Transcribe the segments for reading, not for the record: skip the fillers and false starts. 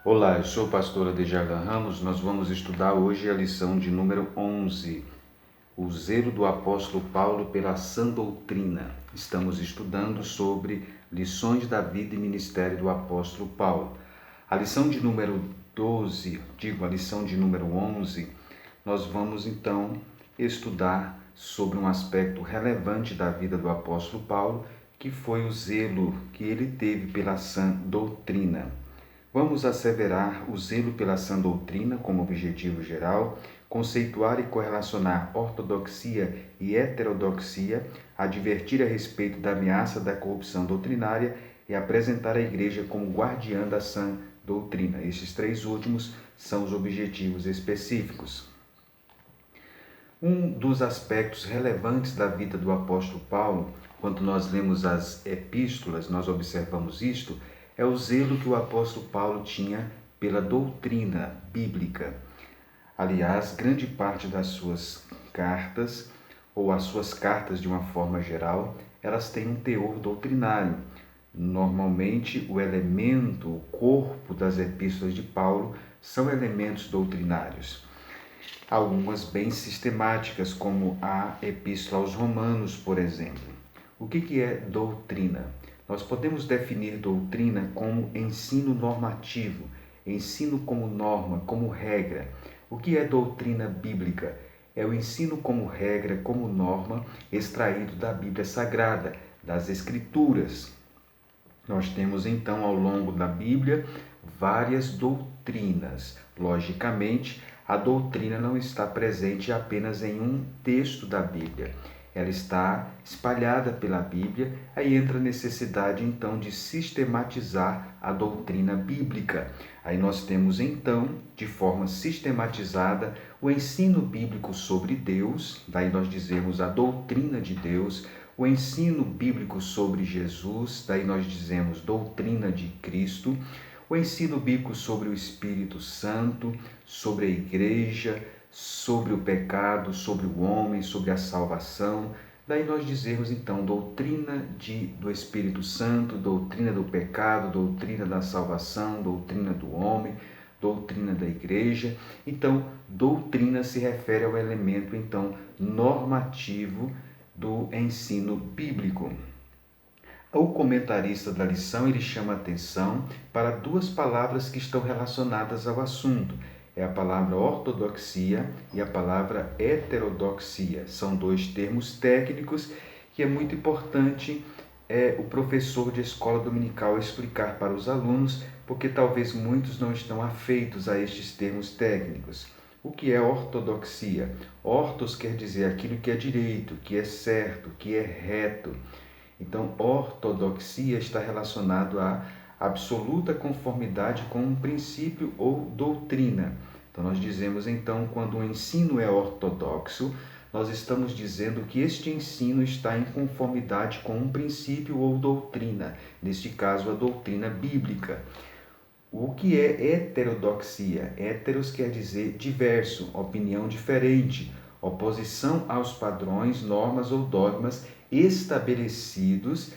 Olá, eu sou o pastor Adejardan Ramos. Nós vamos estudar hoje a lição de número 11, o zelo do apóstolo Paulo pela sã doutrina. Estamos estudando sobre lições da vida e ministério do apóstolo Paulo. A lição de número 12, a lição de número 11, nós vamos então estudar sobre um aspecto relevante da vida do apóstolo Paulo, que foi o zelo que ele teve pela sã doutrina. Vamos asseverar o zelo pela sã doutrina como objetivo geral, conceituar e correlacionar ortodoxia e heterodoxia, advertir a respeito da ameaça da corrupção doutrinária e apresentar a Igreja como guardiã da sã doutrina. Estes três últimos são os objetivos específicos. Um dos aspectos relevantes da vida do apóstolo Paulo, quando nós lemos as epístolas, nós observamos isto, é o zelo que o apóstolo Paulo tinha pela doutrina bíblica. Aliás, grande parte das suas cartas, ou as suas cartas de uma forma geral, elas têm um teor doutrinário. Normalmente, o elemento, o corpo das epístolas de Paulo são elementos doutrinários. Algumas bem sistemáticas, como a Epístola aos Romanos, por exemplo. O que é doutrina? Nós podemos definir doutrina como ensino normativo, ensino como norma, como regra. O que é doutrina bíblica? É o ensino como regra, como norma, extraído da Bíblia Sagrada, das Escrituras. Nós temos então ao longo da Bíblia várias doutrinas. Logicamente, a doutrina não está presente apenas em um texto da Bíblia. Ela está espalhada pela Bíblia, aí entra a necessidade então de sistematizar a doutrina bíblica. Aí nós temos então, de forma sistematizada, o ensino bíblico sobre Deus, daí nós dizemos a doutrina de Deus, o ensino bíblico sobre Jesus, daí nós dizemos doutrina de Cristo, o ensino bíblico sobre o Espírito Santo, sobre a igreja, sobre o pecado, sobre o homem, sobre a salvação. Daí nós dizemos então doutrina do Espírito Santo, doutrina do pecado, doutrina da salvação, doutrina do homem, doutrina da igreja. Então, doutrina se refere ao elemento então normativo do ensino bíblico. O comentarista da lição ele chama atenção para duas palavras que estão relacionadas ao assunto. É a palavra ortodoxia e a palavra heterodoxia. São dois termos técnicos que é muito importante o professor de escola dominical explicar para os alunos, porque talvez muitos não estão afeitos a estes termos técnicos. O que é ortodoxia? Ortos quer dizer aquilo que é direito, que é certo, que é reto. Então, ortodoxia está relacionado à absoluta conformidade com um princípio ou doutrina. Então, nós dizemos então, quando o ensino é ortodoxo, nós estamos dizendo que este ensino está em conformidade com um princípio ou doutrina, neste caso, a doutrina bíblica. O que é heterodoxia? Heteros quer dizer diverso, opinião diferente, oposição aos padrões, normas ou dogmas estabelecidos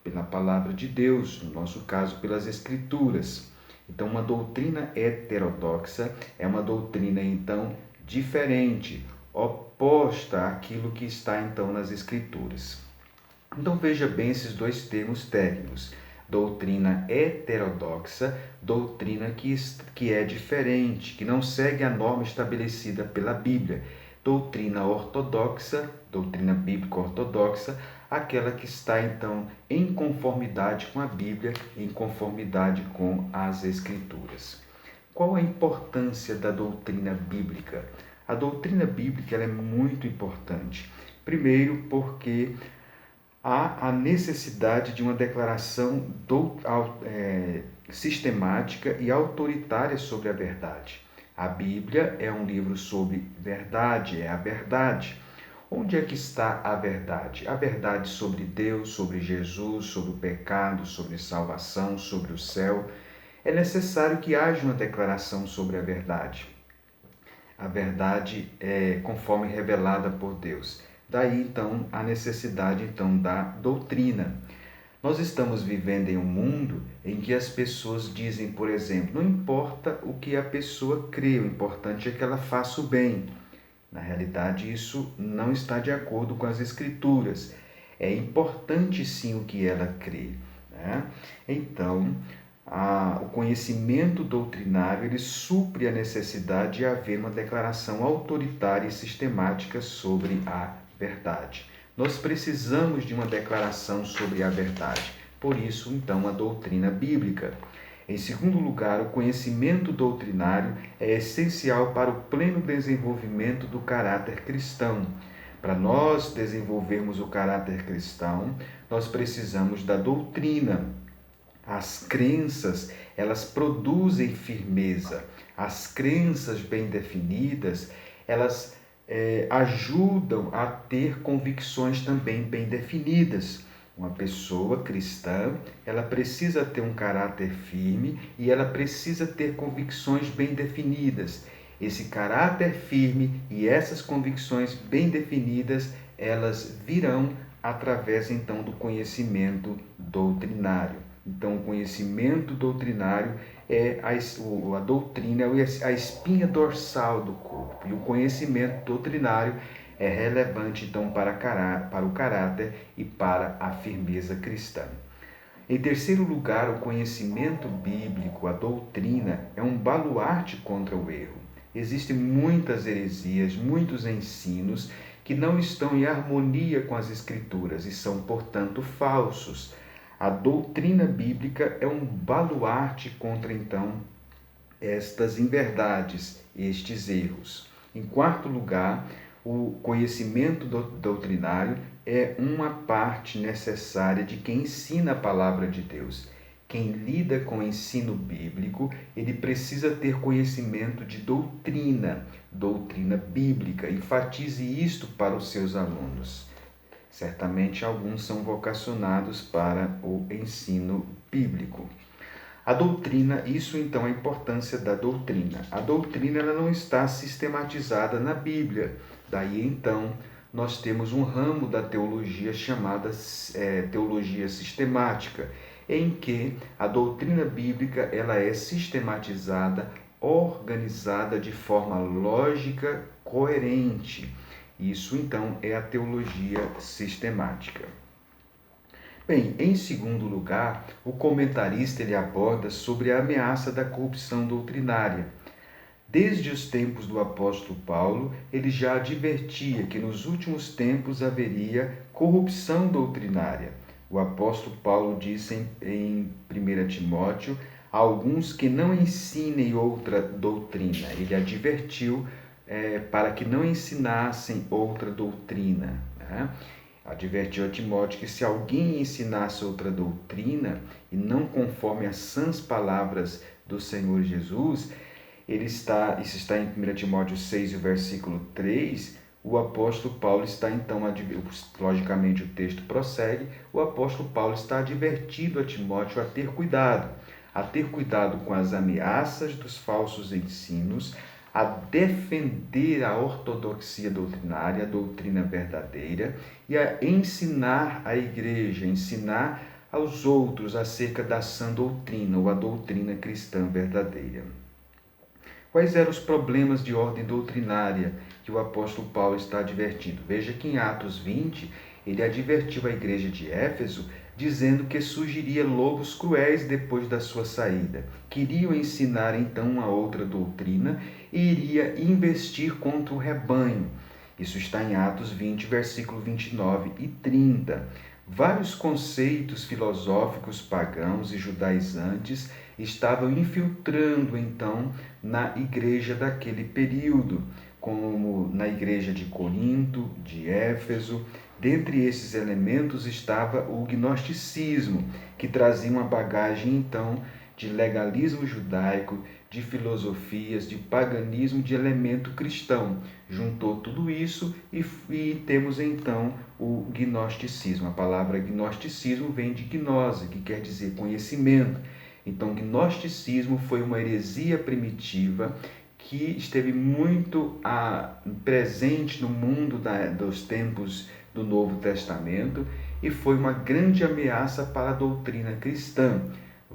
pela palavra de Deus, no nosso caso, pelas Escrituras. Então, uma doutrina heterodoxa é uma doutrina, então, diferente, oposta àquilo que está, então, nas Escrituras. Então, veja bem esses dois termos técnicos. Doutrina heterodoxa, doutrina que é diferente, que não segue a norma estabelecida pela Bíblia. Doutrina ortodoxa, doutrina bíblica ortodoxa, aquela que está então em conformidade com a Bíblia, em conformidade com as Escrituras. Qual a importância da doutrina bíblica? A doutrina bíblica ela é muito importante. Primeiro, porque há a necessidade de uma declaração sistemática e autoritária sobre a verdade. A Bíblia é um livro sobre verdade, é a verdade. Onde é que está a verdade? A verdade sobre Deus, sobre Jesus, sobre o pecado, sobre salvação, sobre o céu. É necessário que haja uma declaração sobre a verdade. A verdade é conforme revelada por Deus. Daí, então, a necessidade então, da doutrina. Nós estamos vivendo em um mundo em que as pessoas dizem, por exemplo, não importa o que a pessoa crê, o importante é que ela faça o bem. Na realidade, isso não está de acordo com as Escrituras. É importante sim o que ela crê, né? Então, o conhecimento doutrinário ele supre a necessidade de haver uma declaração autoritária e sistemática sobre a verdade. Nós precisamos de uma declaração sobre a verdade. Por isso, então, a doutrina bíblica. Em segundo lugar, o conhecimento doutrinário é essencial para o pleno desenvolvimento do caráter cristão. Para nós desenvolvermos o caráter cristão, nós precisamos da doutrina. As crenças, elas produzem firmeza. As crenças bem definidas, elas ajudam a ter convicções também bem definidas. Uma pessoa cristã, ela precisa ter um caráter firme e ela precisa ter convicções bem definidas. Esse caráter firme e essas convicções bem definidas, elas virão através então do conhecimento doutrinário. Então, o conhecimento doutrinário é a doutrina, é a espinha dorsal do corpo. E o conhecimento doutrinário é relevante, então, para o caráter e para a firmeza cristã. Em terceiro lugar, o conhecimento bíblico, a doutrina, é um baluarte contra o erro. Existem muitas heresias, muitos ensinos que não estão em harmonia com as Escrituras e são, portanto, falsos. A doutrina bíblica é um baluarte contra, então, estas inverdades, estes erros. Em quarto lugar, o conhecimento doutrinário é uma parte necessária de quem ensina a palavra de Deus. Quem lida com o ensino bíblico, ele precisa ter conhecimento de doutrina bíblica. Enfatize isto para os seus alunos. Certamente alguns são vocacionados para o ensino bíblico. A doutrina, isso então é a importância da doutrina. A doutrina ela não está sistematizada na Bíblia. Daí então nós temos um ramo da teologia chamada teologia sistemática, em que a doutrina bíblica ela é sistematizada, organizada de forma lógica, coerente. Isso, então, é a teologia sistemática. Bem, em segundo lugar, o comentarista ele aborda sobre a ameaça da corrupção doutrinária. Desde os tempos do apóstolo Paulo, ele já advertia que nos últimos tempos haveria corrupção doutrinária. O apóstolo Paulo disse em 1 Timóteo, alguns que não ensinem outra doutrina. Ele advertiu para que não ensinassem outra doutrina, né? Advertiu a Timóteo que se alguém ensinasse outra doutrina e não conforme as sãs palavras do Senhor Jesus, isso está em 1 Timóteo 6, o versículo 3, o apóstolo Paulo está então, logicamente o texto prossegue, o apóstolo Paulo está advertindo a Timóteo a ter cuidado com as ameaças dos falsos ensinos, a defender a ortodoxia doutrinária, a doutrina verdadeira, e a ensinar a igreja, ensinar aos outros acerca da sã doutrina, ou a doutrina cristã verdadeira. Quais eram os problemas de ordem doutrinária que o apóstolo Paulo está advertindo? Veja que em Atos 20, ele advertiu a igreja de Éfeso, dizendo que surgiria lobos cruéis depois da sua saída. Queriam ensinar então uma outra doutrina e iria investir contra o rebanho. Isso está em Atos 20, versículo 29 e 30. Vários conceitos filosóficos pagãos e judaizantes estavam infiltrando então na igreja daquele período, como na igreja de Corinto, de Éfeso. Dentre esses elementos estava o gnosticismo, que trazia uma bagagem então de legalismo judaico, de filosofias, de paganismo, de elemento cristão. Juntou tudo isso e temos então o gnosticismo. A palavra gnosticismo vem de gnose, que quer dizer conhecimento. Então, gnosticismo foi uma heresia primitiva que esteve muito presente no mundo dos tempos do Novo Testamento e foi uma grande ameaça para a doutrina cristã.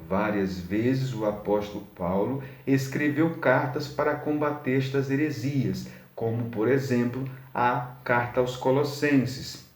Várias vezes o apóstolo Paulo escreveu cartas para combater estas heresias, como, por exemplo, a carta aos Colossenses.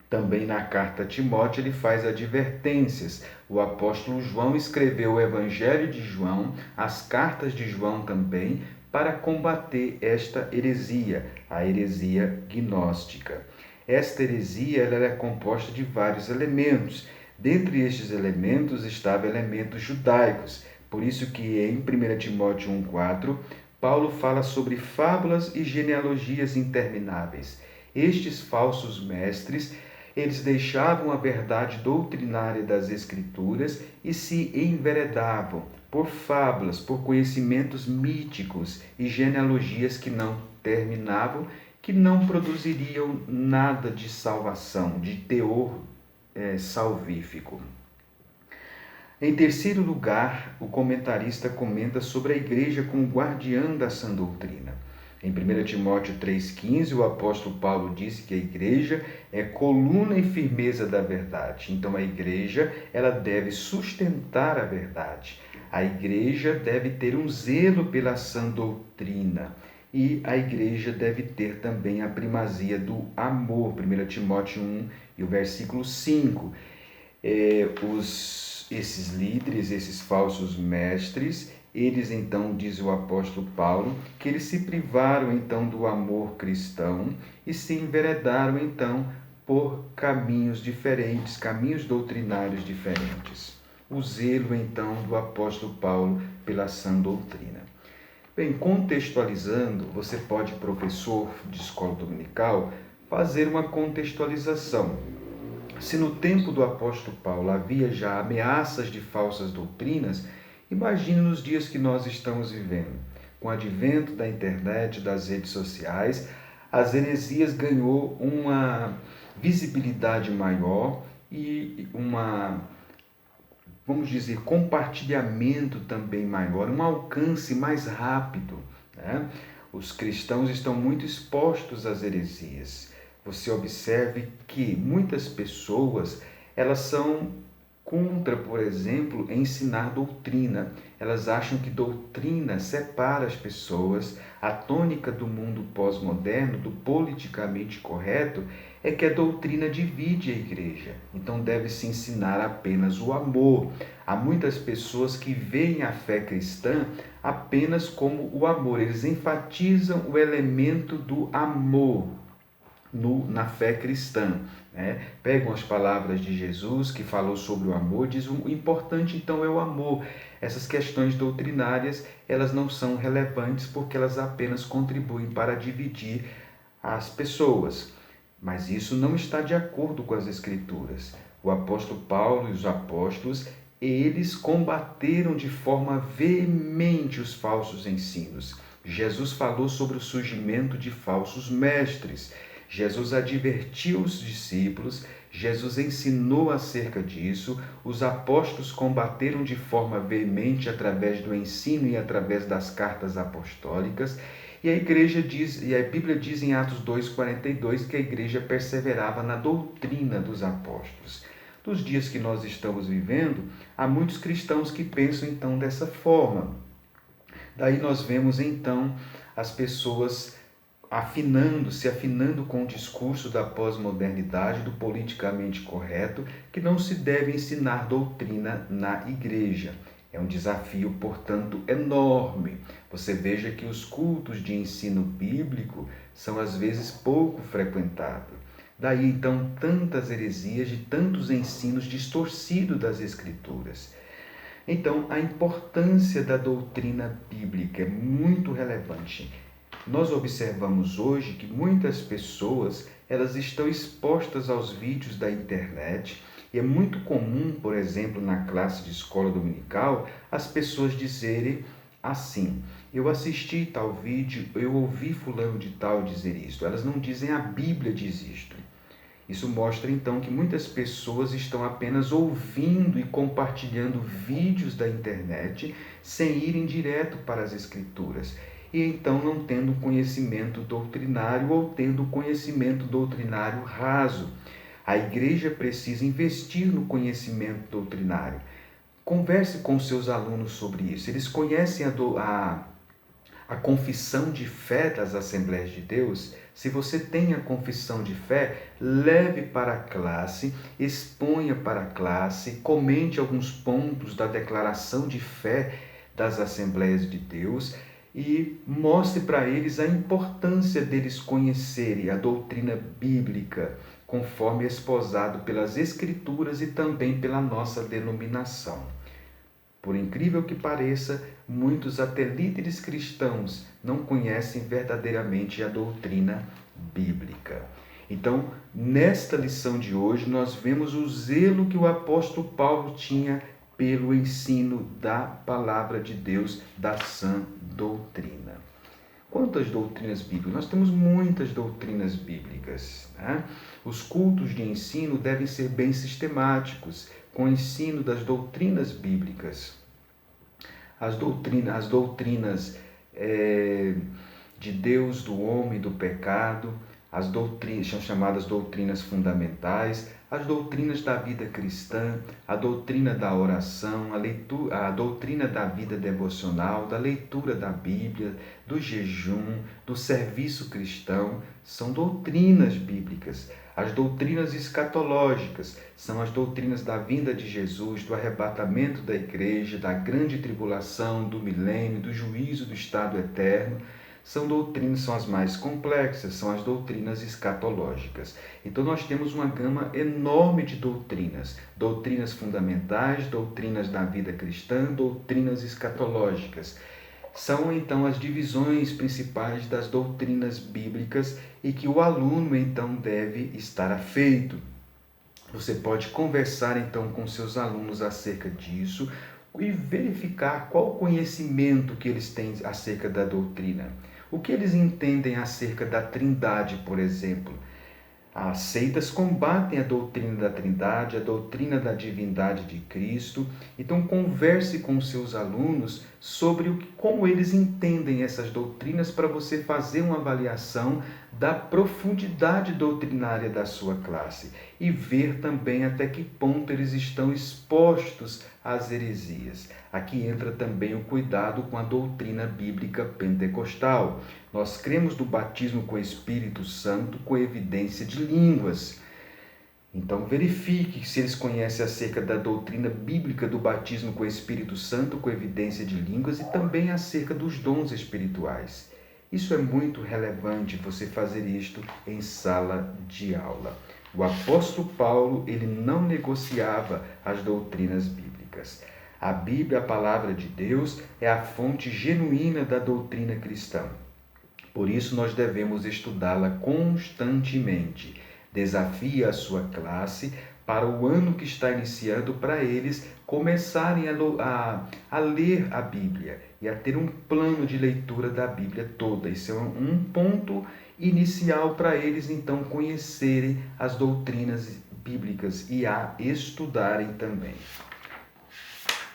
Também na carta a Timóteo ele faz advertências. O apóstolo João escreveu o Evangelho de João, as cartas de João também, para combater esta heresia, a heresia gnóstica. Esta heresia ela era composta de vários elementos. Dentre estes elementos estavam elementos judaicos. Por isso que em 1 Timóteo 1,4, Paulo fala sobre fábulas e genealogias intermináveis. Estes falsos mestres, eles deixavam a verdade doutrinária das Escrituras e se enveredavam por fábulas, por conhecimentos míticos e genealogias que não terminavam, que não produziriam nada de salvação, de teor salvífico. Em terceiro lugar, o comentarista comenta sobre a igreja como guardiã da sã doutrina. Em 1 Timóteo 3,15, o apóstolo Paulo disse que a igreja é coluna e firmeza da verdade. Então, a igreja ela deve sustentar a verdade. A igreja deve ter um zelo pela sã doutrina. E a igreja deve ter também a primazia do amor. 1 Timóteo 1 e o versículo 5. Esses líderes, esses falsos mestres, eles então, diz o apóstolo Paulo, que eles se privaram então do amor cristão e se enveredaram então por caminhos diferentes, caminhos doutrinários diferentes. O zelo então do apóstolo Paulo pela sã doutrina. Bem, contextualizando, você pode, professor de escola dominical, fazer uma contextualização. Se no tempo do apóstolo Paulo havia já ameaças de falsas doutrinas, imagine nos dias que nós estamos vivendo. Com o advento da internet, das redes sociais, as heresias ganhou uma visibilidade maior e vamos dizer, compartilhamento também maior, um alcance mais rápido, né? Os cristãos estão muito expostos às heresias. Você observe que muitas pessoas, elas são contra, por exemplo, ensinar doutrina. Elas acham que doutrina separa as pessoas. A tônica do mundo pós-moderno, do politicamente correto, é que a doutrina divide a igreja. Então deve-se ensinar apenas o amor. Há muitas pessoas que veem a fé cristã apenas como o amor. Eles enfatizam o elemento do amor na fé cristã. Pegam as palavras de Jesus que falou sobre o amor, diz o importante então é o amor. Essas questões doutrinárias, elas não são relevantes porque elas apenas contribuem para dividir as pessoas. Mas isso não está de acordo com as Escrituras. O apóstolo Paulo e os apóstolos, eles combateram de forma veemente os falsos ensinos. Jesus falou sobre o surgimento de falsos mestres. Jesus advertiu os discípulos, Jesus ensinou acerca disso, os apóstolos combateram de forma veemente através do ensino e através das cartas apostólicas, e a igreja diz, e a Bíblia diz em Atos 2,42 que a igreja perseverava na doutrina dos apóstolos. Nos dias que nós estamos vivendo, há muitos cristãos que pensam então dessa forma. Daí nós vemos então as pessoas se afinando com o discurso da pós-modernidade, do politicamente correto, que não se deve ensinar doutrina na igreja. É um desafio, portanto, enorme. Você veja que os cultos de ensino bíblico são, às vezes, pouco frequentados. Daí, então, tantas heresias de tantos ensinos distorcidos das Escrituras. Então, a importância da doutrina bíblica é muito relevante. Nós observamos hoje que muitas pessoas elas estão expostas aos vídeos da internet e é muito comum, por exemplo, na classe de escola dominical, as pessoas dizerem assim: eu assisti tal vídeo, eu ouvi fulano de tal dizer isto. Elas não dizem a Bíblia diz isto. Isso mostra então que muitas pessoas estão apenas ouvindo e compartilhando vídeos da internet sem irem direto para as Escrituras. E então não tendo conhecimento doutrinário ou tendo conhecimento doutrinário raso. A igreja precisa investir no conhecimento doutrinário. Converse com seus alunos sobre isso. Eles conhecem a confissão de fé das Assembleias de Deus? Se você tem a confissão de fé, leve para a classe, exponha para a classe, comente alguns pontos da declaração de fé das Assembleias de Deus e mostre para eles a importância deles conhecerem a doutrina bíblica, conforme esposado pelas Escrituras e também pela nossa denominação. Por incrível que pareça, muitos até líderes cristãos não conhecem verdadeiramente a doutrina bíblica. Então, nesta lição de hoje, nós vemos o zelo que o apóstolo Paulo tinha pelo ensino da palavra de Deus, da sã doutrina. Quantas doutrinas bíblicas? Nós temos muitas doutrinas bíblicas, né? Os cultos de ensino devem ser bem sistemáticos, com o ensino das doutrinas bíblicas. As doutrinas de Deus, do homem, do pecado, as doutrinas são chamadas doutrinas fundamentais, as doutrinas da vida cristã, a doutrina da oração, a doutrina da vida devocional, da leitura da Bíblia, do jejum, do serviço cristão, são doutrinas bíblicas. As doutrinas escatológicas são as doutrinas da vinda de Jesus, do arrebatamento da igreja, da grande tribulação, do milênio, do juízo do estado eterno. São as mais complexas, são as doutrinas escatológicas. Então nós temos uma gama enorme de doutrinas, doutrinas fundamentais, doutrinas da vida cristã, doutrinas escatológicas. São então as divisões principais das doutrinas bíblicas e que o aluno então deve estar afeito. Você pode conversar então com seus alunos acerca disso e verificar qual o conhecimento que eles têm acerca da doutrina. O que eles entendem acerca da Trindade, por exemplo? As seitas combatem a doutrina da Trindade, a doutrina da divindade de Cristo. Então, converse com seus alunos sobre como eles entendem essas doutrinas para você fazer uma avaliação da profundidade doutrinária da sua classe e ver também até que ponto eles estão expostos às heresias. Aqui entra também o cuidado com a doutrina bíblica pentecostal. Nós cremos no batismo com o Espírito Santo com evidência de línguas. Então verifique se eles conhecem acerca da doutrina bíblica do batismo com o Espírito Santo com evidência de línguas e também acerca dos dons espirituais. Isso é muito relevante você fazer isto em sala de aula. O apóstolo Paulo, ele não negociava as doutrinas bíblicas. A Bíblia, a palavra de Deus, é a fonte genuína da doutrina cristã. Por isso nós devemos estudá-la constantemente. Desafie a sua classe para o ano que está iniciando, para eles começarem a ler a Bíblia e a ter um plano de leitura da Bíblia toda. Isso é um ponto inicial para eles, então, conhecerem as doutrinas bíblicas e a estudarem também.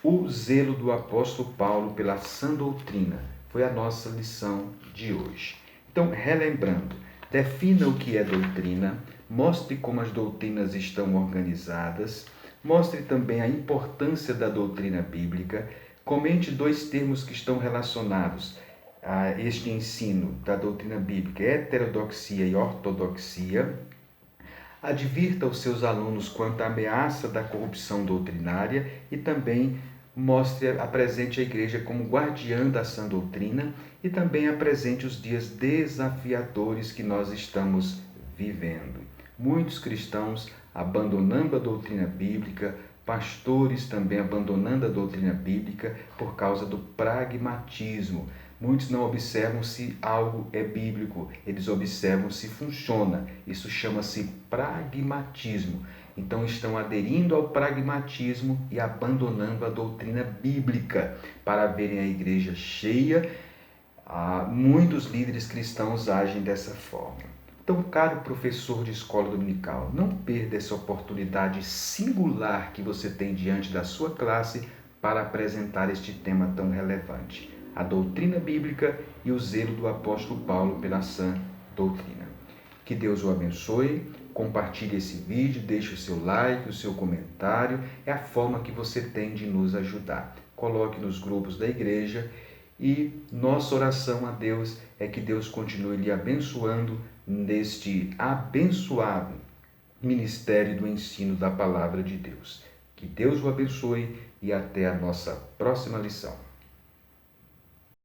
O zelo do apóstolo Paulo pela sã doutrina foi a nossa lição de hoje. Então, relembrando, defina o que é doutrina, mostre como as doutrinas estão organizadas, mostre também a importância da doutrina bíblica, comente 2 termos que estão relacionados a este ensino da doutrina bíblica, heterodoxia e ortodoxia. Advirta os seus alunos quanto à ameaça da corrupção doutrinária e também apresente a igreja como guardiã da sã doutrina e também apresente os dias desafiadores que nós estamos vivendo. Muitos cristãos abandonando a doutrina bíblica, pastores também abandonando a doutrina bíblica por causa do pragmatismo. Muitos não observam se algo é bíblico, eles observam se funciona. Isso chama-se pragmatismo. Então estão aderindo ao pragmatismo e abandonando a doutrina bíblica para verem a igreja cheia. Muitos líderes cristãos agem dessa forma. Então, caro professor de escola dominical, não perda essa oportunidade singular que você tem diante da sua classe para apresentar este tema tão relevante, a doutrina bíblica e o zelo do apóstolo Paulo pela sã doutrina. Que Deus o abençoe, compartilhe esse vídeo, deixe o seu like, o seu comentário, é a forma que você tem de nos ajudar. Coloque nos grupos da igreja e nossa oração a Deus é que Deus continue lhe abençoando neste abençoado ministério do ensino da palavra de Deus. Que Deus o abençoe e até a nossa próxima lição.